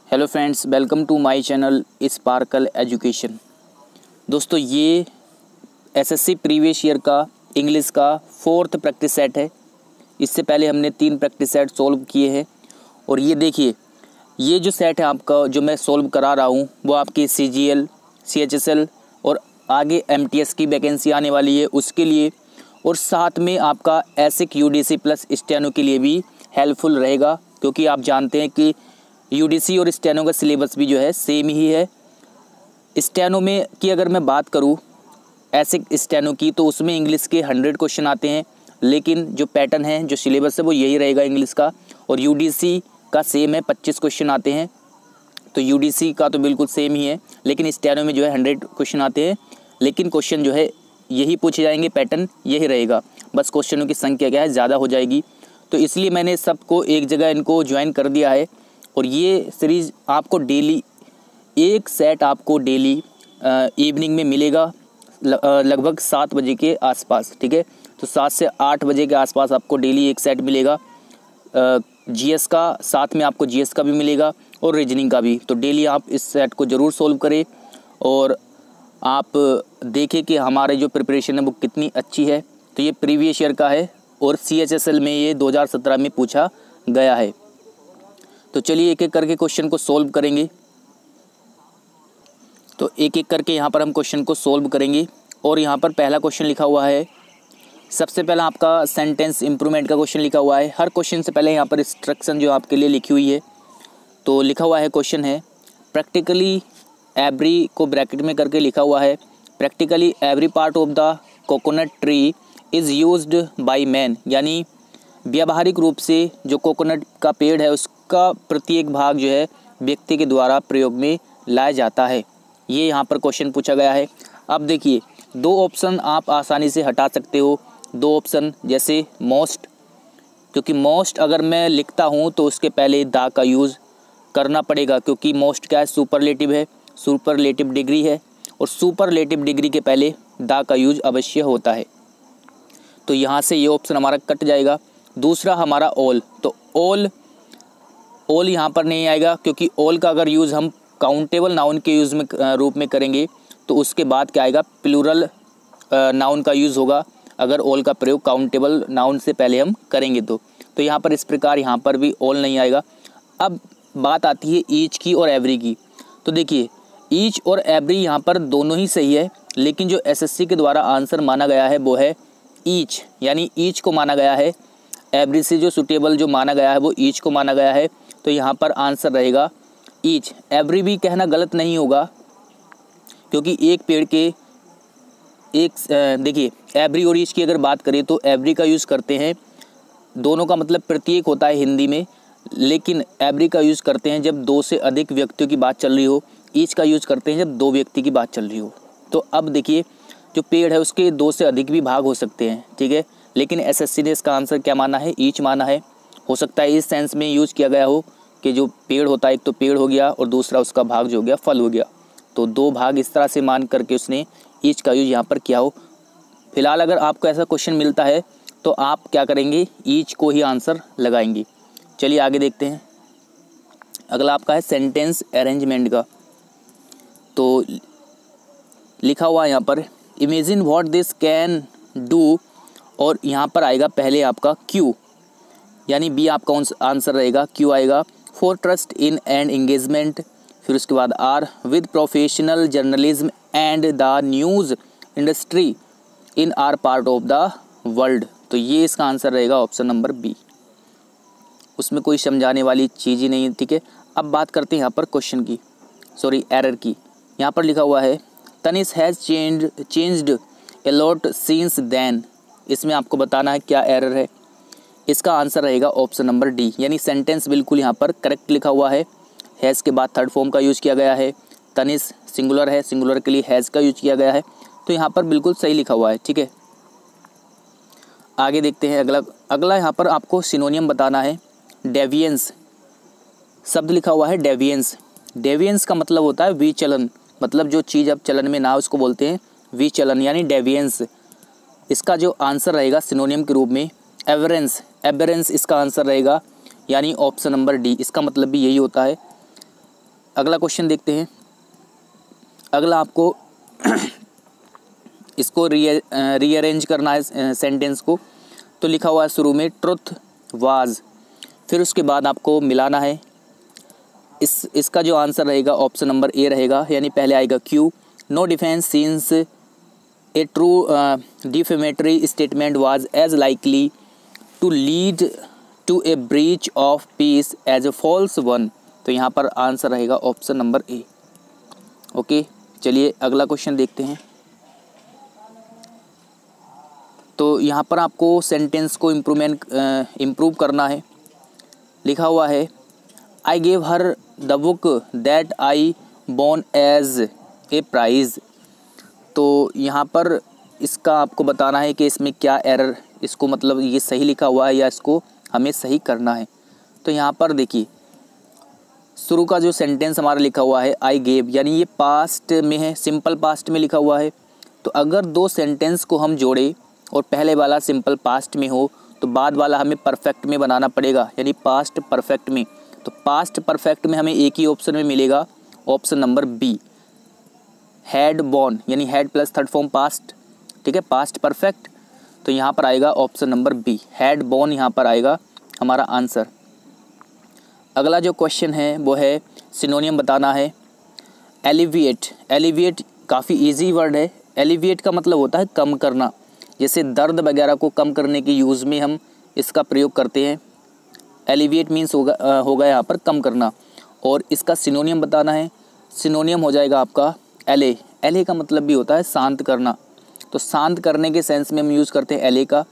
Hello friends, welcome to my channel sparkle education. दोस्तों, ये SSC previous year का English का 4th प्रैक्टिस सेट है। इससे पहले हमने 3 प्रैक्टिस सेट सोल्व किए हैं और ये देखिए, ये जो सेट है आपका, जो मैं सोल्व करा रहा हूँ, वो आपकी CGL, CHSL और आगे MTS की वैकेंसी आने वाली है उसके लिए, और साथ में आपका एसिक UDC प्लस स्टेनो के लिए भी हेल्पफुल रहेगा, क्योंकि आप जानते हैं कि UDC और स्टेनो का सिलेबस भी जो है सेम ही है। स्टेनो में की अगर मैं बात करूं, एसिक स्टेनो की, तो उसमें इंग्लिश के 100 क्वेश्चन आते हैं, लेकिन जो पैटर्न है, जो सिलेबस है, वो यही रहेगा इंग्लिश का। और UDC का सेम है, 25 क्वेश्चन आते हैं। तो UDC का तो बिल्कुल सेम ही है, लेकिन स्टेनो में जो है 100 क्वेश्चन आते हैं, लेकिन क्वेश्चन जो है यही पूछे जाएंगे, पैटर्न यही रहेगा, बस क्वेश्चनों की संख्या क्या है, ज़्यादा हो जाएगी। तो इसलिए मैंने सबको एक जगह इनको ज्वाइन कर दिया है। और ये सीरीज़ आपको डेली, एक सेट आपको डेली इवनिंग में मिलेगा, लगभग 7 बजे के आसपास, ठीक है। तो 7 से 8 बजे के आसपास आपको डेली एक सेट मिलेगा GS का, साथ में आपको GS का भी मिलेगा और रीजनिंग का भी। तो डेली आप इस सेट को ज़रूर सोल्व करें और आप देखें कि हमारे जो प्रिपरेशन है वो कितनी अच्छी है। तो ये प्रीवियस ईयर का है और CHSL में ये 2017 में पूछा गया है। तो चलिए एक एक करके क्वेश्चन को सोल्व करेंगे। तो एक एक करके यहाँ पर हम क्वेश्चन को सोल्व करेंगे। और यहाँ पर पहला क्वेश्चन लिखा हुआ है, सबसे पहला आपका सेंटेंस इम्प्रूवमेंट का क्वेश्चन लिखा हुआ है। हर क्वेश्चन से पहले यहाँ पर इंस्ट्रक्शन जो आपके लिए लिखी हुई है। तो लिखा हुआ है, क्वेश्चन है प्रैक्टिकली एवरी को ब्रैकेट में करके लिखा हुआ है, practically every part of the coconut tree is used by man, यानी व्यावहारिक रूप से जो कोकोनट का पेड़ है उसका प्रत्येक भाग जो है व्यक्ति के द्वारा प्रयोग में लाया जाता है। ये यहाँ पर क्वेश्चन पूछा गया है। अब देखिए, 2 ऑप्शन आप आसानी से हटा सकते हो। 2 ऑप्शन जैसे मोस्ट, क्योंकि मोस्ट अगर मैं लिखता हूँ तो उसके पहले द का यूज़ करना पड़ेगा, क्योंकि मोस्ट क्या है, सुपरलेटिव है, सुपरलेटिव डिग्री है, और सुपरलेटिव डिग्री के पहले द का यूज़ अवश्य होता है। तो यहाँ से ये ऑप्शन हमारा कट जाएगा। दूसरा हमारा ऑल, तो ऑल यहाँ पर नहीं आएगा, क्योंकि ऑल का अगर यूज़ हम काउंटेबल नाउन के यूज़ में रूप में करेंगे तो उसके बाद क्या आएगा, प्लूरल नाउन का यूज़ होगा, अगर ऑल का प्रयोग काउंटेबल नाउन से पहले हम करेंगे तो यहाँ पर इस प्रकार यहाँ पर भी ऑल नहीं आएगा। अब बात आती है ईच की और एवरी की। तो देखिए, ईच और एवरी यहाँ पर दोनों ही सही है, लेकिन जो SSC के द्वारा आंसर माना गया है वो है ईच, यानी ईच को माना गया है। एवरी से जो सुटेबल जो माना गया है वो ईच को माना गया है। तो यहाँ पर आंसर रहेगा ईच। एवरी भी कहना गलत नहीं होगा, क्योंकि एक पेड़ के देखिए, एवरी और ईच की अगर बात करें तो एवरी का यूज़ करते हैं, दोनों का मतलब प्रत्येक होता है हिंदी में, लेकिन एवरी का यूज़ करते हैं जब 2 से अधिक व्यक्तियों की बात चल रही हो। ईच का यूज़ करते हैं जब 2 व्यक्ति की बात चल रही हो। तो अब देखिए, जो पेड़ है उसके 2 से अधिक भी भाग हो सकते हैं, ठीक है, लेकिन SSC ने इसका आंसर क्या माना है, ईच माना है। हो सकता है इस सेंस में यूज़ किया गया हो कि जो पेड़ होता है, एक तो पेड़ हो गया और दूसरा उसका भाग जो हो गया फल हो गया, तो 2 भाग इस तरह से मान करके उसने ईच का यूज़ यहाँ पर किया हो। फिलहाल अगर आपको ऐसा क्वेश्चन मिलता है तो आप क्या करेंगे, ईच को ही आंसर लगाएंगे। चलिए आगे देखते हैं। अगला आपका है सेंटेंस अरेंजमेंट का। तो लिखा हुआ है यहाँ पर, imagine what this can do, और यहाँ पर आएगा पहले आपका क्यू, यानी बी आपका आंसर रहेगा, क्यू आएगा। For trust in and engagement, फिर उसके बाद are with professional journalism and the news industry in our part of the world. तो ये इसका आंसर रहेगा ऑप्शन नंबर बी। उसमें कोई समझाने वाली चीज़ ही नहीं है, ठीक है। अब बात करते हैं यहाँ पर क्वेश्चन की, सॉरी एरर की। यहाँ पर लिखा हुआ है, Tanish has changed a lot since then. इसमें आपको बताना है क्या एरर है। इसका आंसर रहेगा ऑप्शन नंबर डी, यानी सेंटेंस बिल्कुल यहाँ पर करेक्ट लिखा हुआ है। हैज़ के बाद थर्ड फॉर्म का यूज़ किया गया है, तनिष सिंगुलर है, सिंगुलर के लिए हैज़ का यूज़ किया गया है, तो यहाँ पर बिल्कुल सही लिखा हुआ है, ठीक है। आगे देखते हैं अगला यहाँ पर आपको सिनोनियम बताना है। डेविएंस शब्द लिखा हुआ है, डेविएंस। डेविएंस का मतलब होता है विचलन, मतलब जो चीज़ अब चलन में ना उसको बोलते हैं विचलन, यानी डेविएंस। इसका जो आंसर रहेगा सिनोनियम के रूप में एवरेंस, एबरेंस इसका आंसर रहेगा, यानी ऑप्शन नंबर डी। इसका मतलब भी यही होता है। अगला क्वेश्चन देखते हैं। अगला आपको इसको रीअरेंज करना है सेंटेंस को। तो लिखा हुआ है शुरू में ट्रुथ वाज, फिर उसके बाद आपको मिलाना है। इसका जो आंसर रहेगा ऑप्शन नंबर ए रहेगा, यानी पहले आएगा Q. No defence since a true defamatory statement was as likely to lead to a breach of peace as a false one. तो यहाँ पर आंसर रहेगा ऑप्शन नंबर ए। ओके, चलिए अगला क्वेश्चन देखते हैं। तो यहाँ पर आपको सेंटेंस को इम्प्रूव करना है। लिखा हुआ है I gave her the book that I born as A price. तो यहाँ पर इसका आपको बताना है कि इसमें क्या एरर, इसको मतलब ये सही लिखा हुआ है या इसको हमें सही करना है। तो यहाँ पर देखिए शुरू का जो सेंटेंस हमारा लिखा हुआ है आई गेव, यानी ये पास्ट में है, सिंपल पास्ट में लिखा हुआ है। तो अगर दो सेंटेंस को हम जोड़े और पहले वाला सिंपल पास्ट में हो तो बाद वाला हमें परफेक्ट में बनाना पड़ेगा, यानी पास्ट परफेक्ट में। तो पास्ट परफेक्ट में हमें एक ही ऑप्शन में मिलेगा, option number B, had born, यानी had plus third form past. ठीक है, पास्ट परफेक्ट। तो यहाँ पर आएगा option number B, had born यहाँ पर आएगा हमारा आंसर। अगला जो क्वेश्चन है वो है सिनोनियम बताना है। एलिविएट, एलिविएट काफ़ी इजी वर्ड है। एलिविएट का मतलब होता है कम करना, जैसे दर्द वगैरह को कम करने के यूज़ में हम इसका प्रयोग करते हैं। एलिविएट मीन्स होगा यहाँ पर कम करना। और इसका सिनोनियम बताना है। सिनोनियम हो जाएगा आपका एले। एले का मतलब भी होता है शांत करना। तो शांत करने के सेंस में हम यूज़ करते हैं एले का,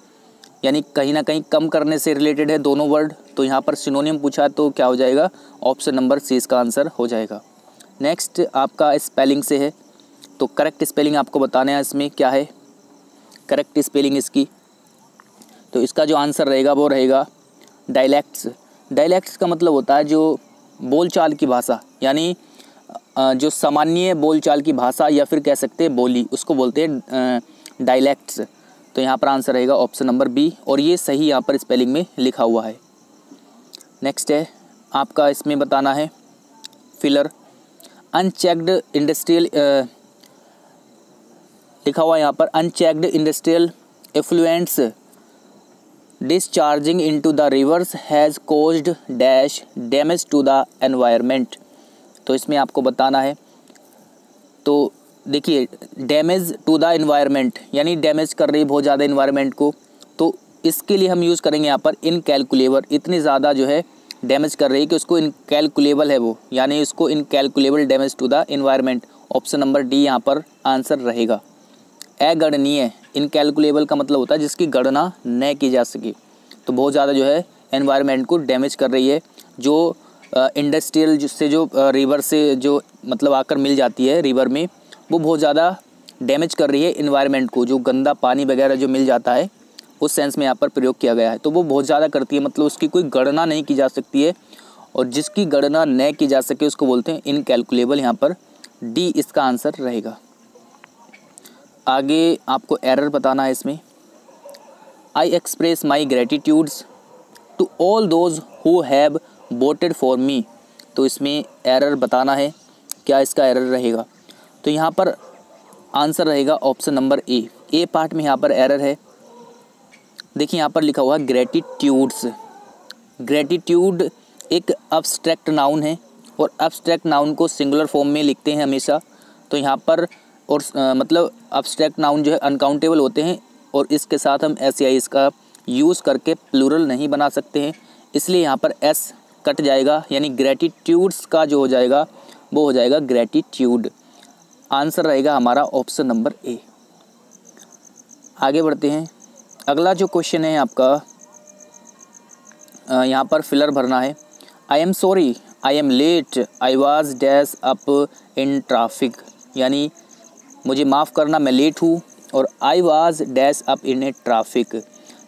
यानी कहीं ना कहीं कम करने से रिलेटेड है दोनों वर्ड। तो यहाँ पर सिनोनियम पूछा तो क्या हो जाएगा, ऑप्शन नंबर सी इसका आंसर हो जाएगा। नेक्स्ट आपका स्पेलिंग से है, तो करेक्ट स्पेलिंग आपको बताना है इसमें क्या है करेक्ट स्पेलिंग इसकी। तो इसका जो आंसर रहेगा वो रहेगा डायलैक्ट्स। डायलैक्ट्स का मतलब होता है जो बोलचाल की भाषा, यानी जो सामान्य बोलचाल की भाषा या फिर कह सकते हैं बोली, उसको बोलते हैं डायलैक्ट्स। तो यहाँ पर आंसर रहेगा ऑप्शन नंबर बी, और ये सही यहाँ पर स्पेलिंग में लिखा हुआ है। नेक्स्ट है आपका इसमें बताना है फिलर। अनचेक्ड इंडस्ट्रियल लिखा हुआ है यहाँ पर, unchecked industrial effluents discharging into the rivers has caused dash damage to the environment. तो इसमें आपको बताना है। तो देखिए डैमेज टू द एनवायरनमेंट, यानी डैमेज कर रही है बहुत ज़्यादा एनवायरनमेंट को। तो इसके लिए हम यूज़ करेंगे यहाँ पर इनकैलकुलेबल। इतनी ज़्यादा जो है डैमेज कर रही है कि उसको इनकैलकुलेबल है वो, यानी उसको incalculable damage to the environment. Option number D यहाँ पर आंसर रहेगा। अगणनीय, इनकैलकुलेबल का मतलब होता है जिसकी गणना न की जा सके। तो बहुत ज़्यादा जो है एनवायरनमेंट को डैमेज कर रही है। जो इंडस्ट्रियल जिससे जो रिवर से जो मतलब आकर मिल जाती है रिवर में, वो बहुत ज़्यादा डैमेज कर रही है एनवायरनमेंट को। जो गंदा पानी वगैरह जो मिल जाता है उस सेंस में यहाँ पर प्रयोग किया गया है। तो वो बहुत ज़्यादा करती है, मतलब उसकी कोई गणना नहीं की जा सकती है, और जिसकी गणना न की जा सके उसको बोलते हैं इनकैलकुलेबल। यहाँ पर डी इसका आंसर रहेगा। आगे आपको एरर बताना है इसमें। I express my gratitudes to all those who have voted for me. तो इसमें एरर बताना है, क्या इसका एरर रहेगा। तो यहाँ पर आंसर रहेगा option number A. A part में यहाँ पर एरर है। देखिए यहाँ पर लिखा हुआ ग्रेटिट्यूड्स। ग्रेटिट्यूड एक अब्स्ट्रैक्ट नाउन है, और अब्स्ट्रैक्ट नाउन को सिंगुलर फॉर्म में लिखते हैं हमेशा। तो यहाँ पर और मतलब अब्स्ट्रैक्ट नाउन जो है अनकाउंटेबल होते हैं, और इसके साथ हम एस या इसका यूज़ करके प्लूरल नहीं बना सकते हैं, इसलिए यहाँ पर एस कट जाएगा, यानी ग्रेटिट्यूड्स का जो हो जाएगा वो हो जाएगा ग्रेटिट्यूड। आंसर रहेगा हमारा ऑप्शन नंबर ए। आगे बढ़ते हैं। अगला जो क्वेश्चन है आपका, यहाँ पर फिलर भरना है। I am sorry, I am late, I was dash up in traffic, यानी मुझे माफ़ करना मैं लेट हूँ, और I was dash up in a traffic.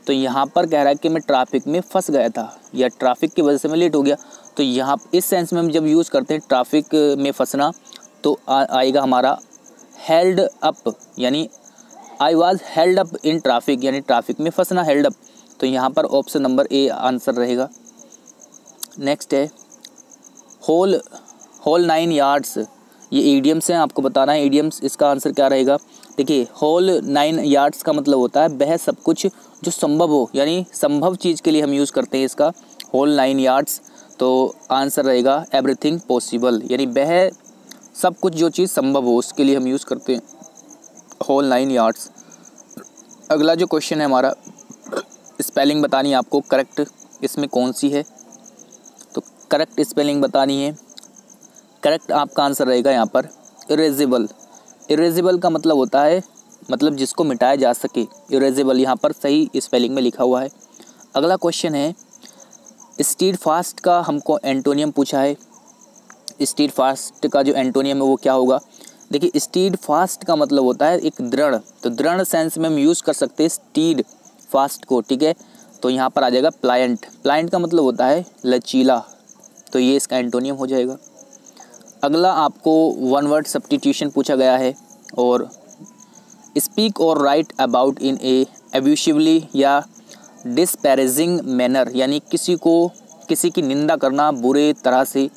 तो यहाँ पर कह रहा है कि मैं ट्रैफिक में फंस गया था, या ट्रैफिक की वजह से मैं लेट हो गया। तो यहाँ इस सेंस में हम जब यूज़ करते हैं ट्रैफिक में फंसना, तो आएगा हमारा हेल्ड अप, यानी I was held up in traffic, यानी ट्रैफिक में फंसना, हेल्ड अप। तो यहाँ पर ऑप्शन नंबर ए आंसर रहेगा। नेक्स्ट है होल होल 9 यार्ड्स, ये ईडियम्स हैं, आपको बताना है ईडियम्स। इसका आंसर क्या रहेगा? देखिए होल 9 यार्ड्स का मतलब होता है वह सब कुछ जो संभव हो, यानी संभव चीज़ के लिए हम यूज़ करते हैं इसका होल 9 यार्ड्स। तो आंसर रहेगा एवरीथिंग पॉसिबल, यानी वह सब कुछ जो चीज़ संभव हो उसके लिए हम यूज़ करते हैं होल 9 यार्ड्स। अगला जो क्वेश्चन है हमारा, स्पेलिंग बतानी है आपको करेक्ट इसमें कौन सी है, तो करेक्ट स्पेलिंग बतानी है। करेक्ट आपका आंसर रहेगा यहाँ पर इरेजेबल। इरेजेबल का मतलब होता है मतलब जिसको मिटाया जा सके, इरेजेबल यहाँ पर सही स्पेलिंग में लिखा हुआ है। अगला क्वेश्चन है स्टीड फास्ट का हमको एंटोनियम पूछा है। स्टीड फास्ट का जो एंटोनियम है वो क्या होगा? देखिए स्टीड फास्ट का मतलब होता है एक दृढ़, तो दृढ़ सेंस में हम यूज़ कर सकते हैं स्टीड फास्ट को, ठीक है। तो यहाँ पर आ जाएगा प्लायंट। प्लायंट का मतलब होता है लचीला, तो ये इसका एंटोनियम हो जाएगा। अगला आपको वन वर्ड सब्स्टिट्यूशन पूछा गया है, और स्पीक और राइट अबाउट इन ए एब्यूसिवली या डिस्पैरेजिंग मैनर, यानी किसी की निंदा करना बुरे तरह से,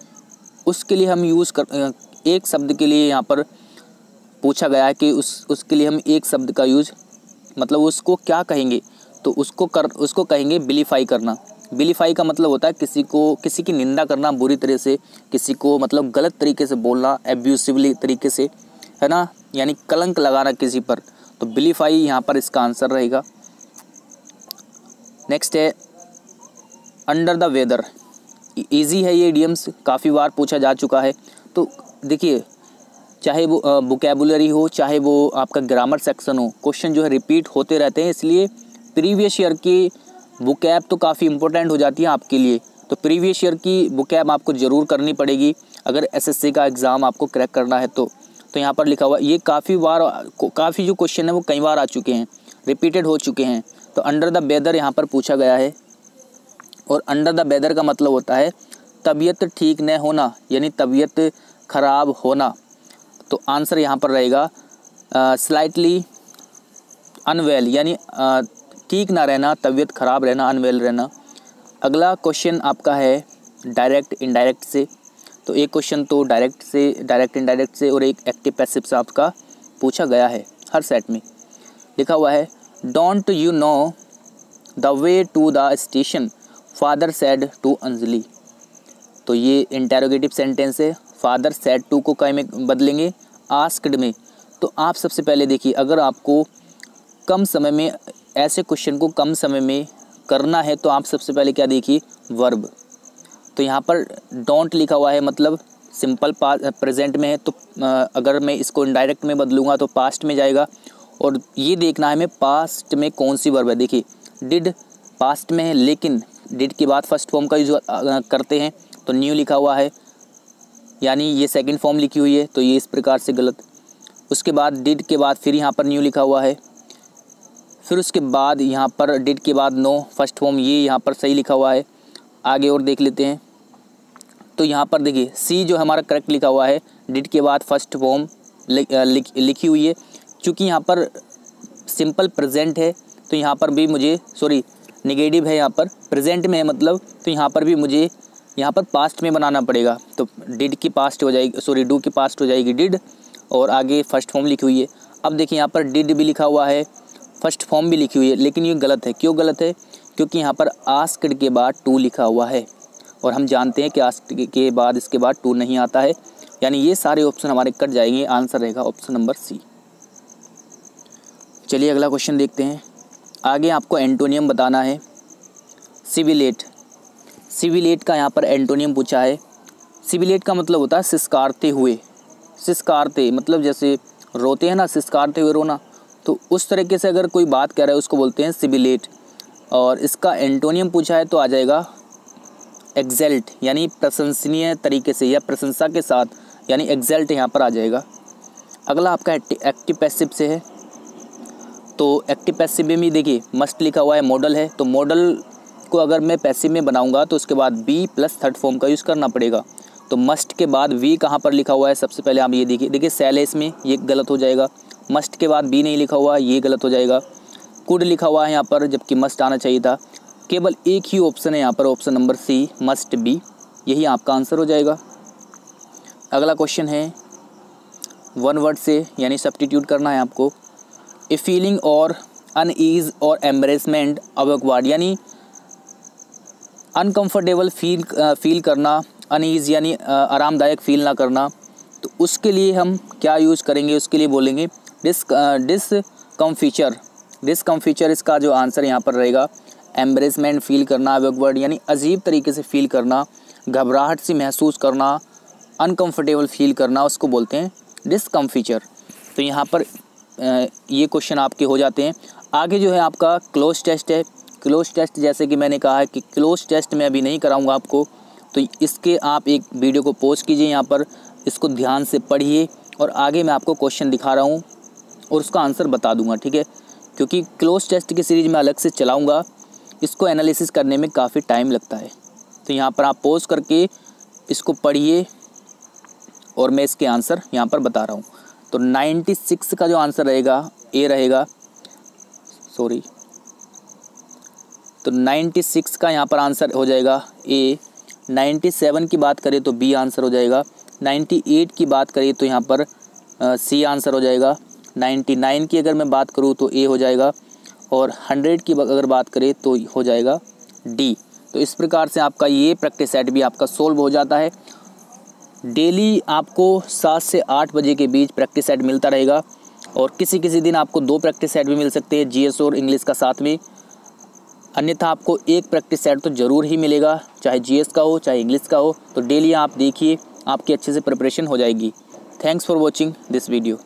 उसके लिए हम यूज़ कर एक शब्द के लिए यहाँ पर पूछा गया है कि उसके लिए हम एक शब्द का यूज़ मतलब उसको क्या कहेंगे, तो उसको कहेंगे बिलीफाई करना। बिलीफाई का मतलब होता है किसी की निंदा करना बुरी तरह से, किसी को मतलब गलत तरीके से बोलना, एब्यूसिवली तरीके से, है ना, यानी कलंक लगाना किसी पर, तो बिलीफाई यहाँ पर इसका आंसर रहेगा। नेक्स्ट है अंडर द वेदर। ईजी है ये इडियम्स, काफ़ी बार पूछा जा चुका है। तो देखिए चाहे वो वोकैबुलरी हो, चाहे वो आपका ग्रामर सेक्शन हो, क्वेश्चन जो है रिपीट होते रहते हैं, इसलिए प्रीवियस ईयर की वोकैब तो काफ़ी इंपॉर्टेंट हो जाती है आपके लिए। तो प्रीवियस ईयर की वोकैब आपको ज़रूर करनी पड़ेगी अगर एसएससी का एग्ज़ाम आपको क्रैक करना है तो यहाँ पर लिखा हुआ ये काफ़ी जो क्वेश्चन है वो कई बार आ चुके हैं, रिपीटेड हो चुके हैं। तो अंडर द वेदर यहाँ पर पूछा गया है, और अंडर द वेदर का मतलब होता है तबीयत ठीक न होना, यानी तबीयत ख़राब होना। तो आंसर यहाँ पर रहेगा स्लाइटली अनवेल, यानी ठीक ना रहना, तबीयत ख़राब रहना, अनवेल रहना। अगला क्वेश्चन आपका है डायरेक्ट इनडायरेक्ट से। तो एक क्वेश्चन तो डायरेक्ट इनडायरेक्ट से और एक एक्टिव पैसिव से आपका पूछा गया है। हर सेट में लिखा हुआ है don't you know the way to the station father said to Anjali. तो ये इंटेरोगेटिव सेंटेंस है। फादर सेड टू को काय में बदलेंगे? आस्क्ड में। तो आप सबसे पहले देखिए, अगर आपको कम समय में ऐसे क्वेश्चन को कम समय में करना है तो आप सबसे पहले क्या देखिए? वर्ब। तो यहाँ पर डोंट लिखा हुआ है मतलब सिंपल प्रेजेंट में है, तो अगर मैं इसको इनडायरेक्ट में बदलूँगा तो पास्ट में जाएगा, और ये देखना है हमें पास्ट में कौन सी वर्ब है। देखिए डिड पास्ट में है, लेकिन डिड के बाद फर्स्ट फॉर्म का यूज करते हैं, तो न्यू लिखा हुआ है, यानी ये सेकंड फॉर्म लिखी हुई है, तो ये इस प्रकार से गलत। उसके बाद डिड के बाद फिर यहाँ पर न्यू लिखा हुआ है, फिर उसके बाद यहाँ पर डिड के बाद नो फर्स्ट फॉर्म, ये यहाँ पर सही लिखा हुआ है। आगे और देख लेते हैं, तो यहाँ पर देखिए सी जो हमारा करेक्ट लिखा हुआ है, डिड के बाद फर्स्ट फॉर्म लिखी हुई है। क्योंकि यहाँ पर सिंपल प्रेजेंट है, तो यहाँ पर भी मुझे नेगेटिव है, यहाँ पर प्रेजेंट में है मतलब, तो यहाँ पर भी मुझे यहाँ पर पास्ट में बनाना पड़ेगा। तो डिड की पास्ट हो जाएगी, डू की पास्ट हो जाएगी डिड, और आगे फर्स्ट फॉर्म लिखी हुई है। अब देखिए यहाँ पर डिड भी लिखा हुआ है, फर्स्ट फॉर्म भी लिखी हुई है, लेकिन ये गलत है। क्यों गलत है? क्योंकि यहाँ पर आस्क्ड के बाद टू लिखा हुआ है, और हम जानते हैं कि आस्क्ड के बाद इसके बाद टू नहीं आता है, यानी ये सारे ऑप्शन हमारे कट जाएंगे। आंसर रहेगा ऑप्शन नंबर सी। चलिए अगला क्वेश्चन देखते हैं। आगे आपको एंटोनियम बताना है। सिविलेट। सिविलेट का यहाँ पर एंटोनियम पूछा है। सिविलेट का मतलब होता है सिसकारते हुए। सिसकारते मतलब जैसे रोते हैं ना, सिसकारते हुए रोना, तो उस तरीके से अगर कोई बात कह रहा है उसको बोलते हैं सिविलेट। और इसका एंटोनियम पूछा है तो आ जाएगा एक्सेल्ट, यानी प्रशंसनीय तरीके से या प्रशंसा के साथ, यानी एक्सेल्ट यहाँ पर आ जाएगा। अगला आपका एक्टिव पैसिव से है। तो एक्टिव पैसिव में भी देखिए मस्ट लिखा हुआ है, मॉडल है, तो मॉडल को अगर मैं पैसिव में बनाऊंगा तो उसके बाद बी प्लस थर्ड फॉर्म का यूज़ करना पड़ेगा। तो मस्ट के बाद वी कहाँ पर लिखा हुआ है? सबसे पहले आप ये देखिए सेल है इसमें, ये गलत हो जाएगा। मस्ट के बाद बी नहीं लिखा हुआ, ये गलत हो जाएगा। कुड लिखा हुआ है यहाँ पर, जबकि मस्ट आना चाहिए था। केवल एक ही ऑप्शन है यहाँ पर, option number C must be, यही आपका आंसर हो जाएगा। अगला क्वेश्चन है वन वर्ड से यानी सब्स्टिट्यूट करना है आपको। ए फीलिंग और अनईज और एम्बरेसमेंट ऑकवर्ड यानी अनकंफर्टेबल फील करना, अनईज यानी आरामदायक फील ना करना, तो उसके लिए हम क्या यूज़ करेंगे, उसके लिए बोलेंगे डिस्कम्फीचर। डिस्कम्फीचर इसका जो आंसर यहाँ पर रहेगा। एम्बरेसमेंट फील करना, ऑकवर्ड यानी अजीब तरीके से फील करना, घबराहट सी महसूस करना, अनकंफर्टेबल फील करना, उसको बोलते हैं डिस्कम्फीचर। तो यहाँ पर ये क्वेश्चन आपके हो जाते हैं। आगे जो है आपका क्लोज टेस्ट है। क्लोज टेस्ट जैसे कि मैंने कहा है कि क्लोज टेस्ट मैं अभी नहीं कराऊंगा आपको, तो इसके आप एक वीडियो को पॉज कीजिए, यहाँ पर इसको ध्यान से पढ़िए और आगे मैं आपको क्वेश्चन दिखा रहा हूँ और उसका आंसर बता दूंगा, ठीक है। क्योंकि क्लोज टेस्ट की सीरीज़ मैं अलग से चलाऊँगा, इसको एनालिसिस करने में काफ़ी टाइम लगता है। तो यहाँ पर आप पॉज करके इसको पढ़िए और मैं इसके आंसर यहाँ पर बता रहा हूँ। तो 96 का जो आंसर रहेगा ए रहेगा, सॉरी, तो 96 का यहाँ पर आंसर हो जाएगा ए। 97 की बात करें तो बी आंसर हो जाएगा। 98 की बात करें तो यहाँ पर सी आंसर हो जाएगा। 99 की अगर मैं बात करूँ तो ए हो जाएगा और 100 की अगर बात करें तो हो जाएगा डी। तो इस प्रकार से आपका ये प्रैक्टिस सेट भी आपका सोल्व हो जाता है। डेली आपको 7 से 8 बजे के बीच प्रैक्टिस सेट मिलता रहेगा और किसी किसी दिन आपको 2 प्रैक्टिस सेट भी मिल सकते हैं, जीएस और इंग्लिश का साथ में। अन्यथा आपको एक प्रैक्टिस सेट तो ज़रूर ही मिलेगा, चाहे जीएस का हो चाहे इंग्लिश का हो। तो डेली आप देखिए, आपकी अच्छे से प्रिपरेशन हो जाएगी। Thanks for watching this video.